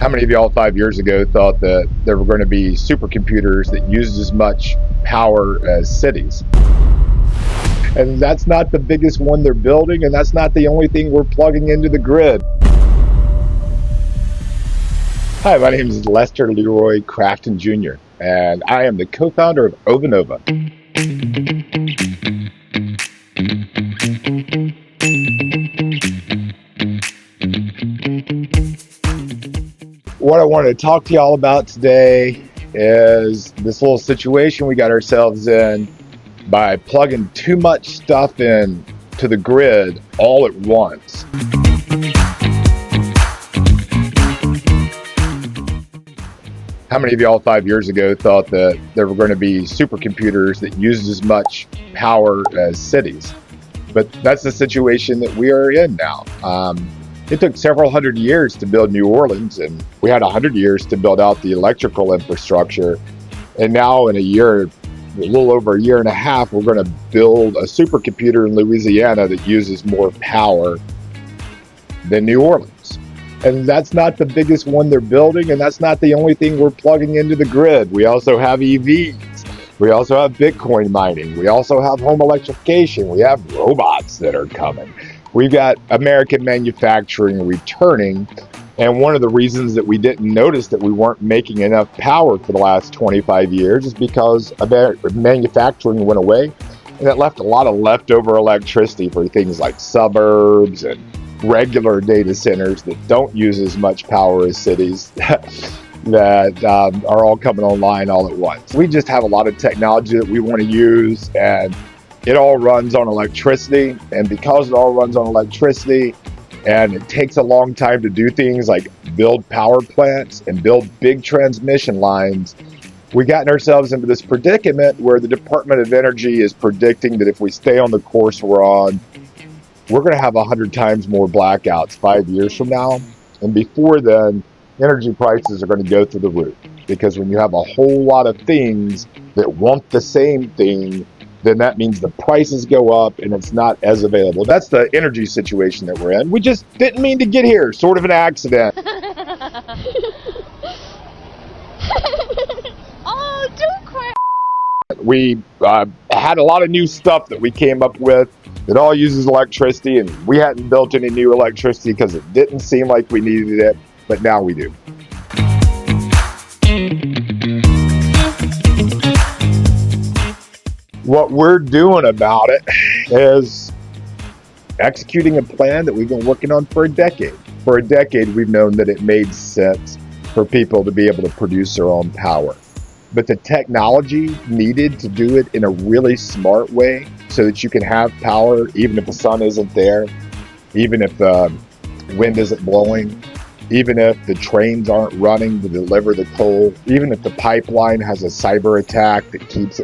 How many of y'all 5 years ago thought that there were going to be supercomputers that used as much power as cities? And that's not the biggest one they're building, and that's not the only thing we're plugging into the grid. Hi, my name is Lester Leroy Crafton Jr., and I am the co-founder of Ovanova. What I wanted to talk to y'all about today is this little situation we got ourselves in by plugging too much stuff in to the grid all at once. How many of y'all 5 years ago thought that there were going to be supercomputers that used as much power as cities? But that's the situation that we are in now. It took several hundred years to build New Orleans, and we had 100 years to build out the electrical infrastructure. And now in a little over a year and a half, we're going to build a supercomputer in Louisiana that uses more power than New Orleans. And that's not the biggest one they're building, and that's not the only thing we're plugging into the grid. We also have EVs. We also have Bitcoin mining. We also have home electrification. We have robots that are coming. We've got American manufacturing returning. And one of the reasons that we didn't notice that we weren't making enough power for the last 25 years is because manufacturing went away, and it left a lot of leftover electricity for things like suburbs and regular data centers that don't use as much power as cities that are all coming online all at once. We just have a lot of technology that we want to use, and it all runs on electricity. And because it all runs on electricity, and it takes a long time to do things like build power plants and build big transmission lines, we've gotten ourselves into this predicament where the Department of Energy is predicting that if we stay on the course we're on, we're going to have 100 times more blackouts 5 years from now. And before then, energy prices are going to go through the roof. Because when you have a whole lot of things that want the same thing, then that means the prices go up and it's not as available. That's the energy situation that we're in. We just didn't mean to get here, sort of an accident. Oh, don't cry. We had a lot of new stuff that we came up with that all uses electricity, and we hadn't built any new electricity because it didn't seem like we needed it, but now we do. What we're doing about it is executing a plan that we've been working on for a decade. For a decade, we've known that it made sense for people to be able to produce their own power. But the technology needed to do it in a really smart way so that you can have power even if the sun isn't there, even if the wind isn't blowing, even if the trains aren't running to deliver the coal, even if the pipeline has a cyber attack that keeps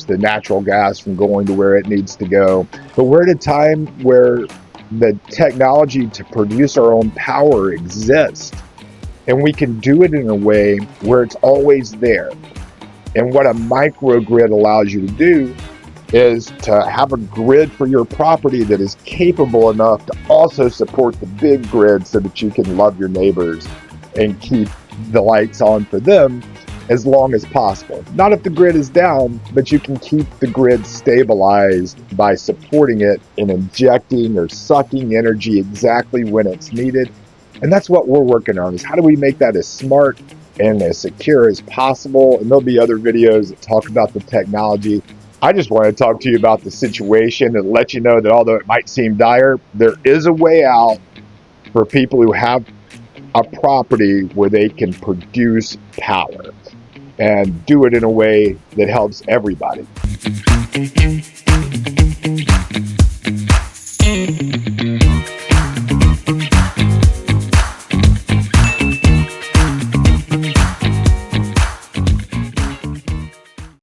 the natural gas from going to where it needs to go. But we're at a time where the technology to produce our own power exists, and we can do it in a way where it's always there. And what a microgrid allows you to do is to have a grid for your property that is capable enough to also support the big grid so that you can love your neighbors and keep the lights on for them as long as possible. Not if the grid is down, but you can keep the grid stabilized by supporting it and injecting or sucking energy exactly when it's needed. And that's what we're working on, is how do we make that as smart and as secure as possible. And there'll be other videos that talk about the technology. I just want to talk to you about the situation and let you know that although it might seem dire, there is a way out for people who have a property where they can produce power and do it in a way that helps everybody.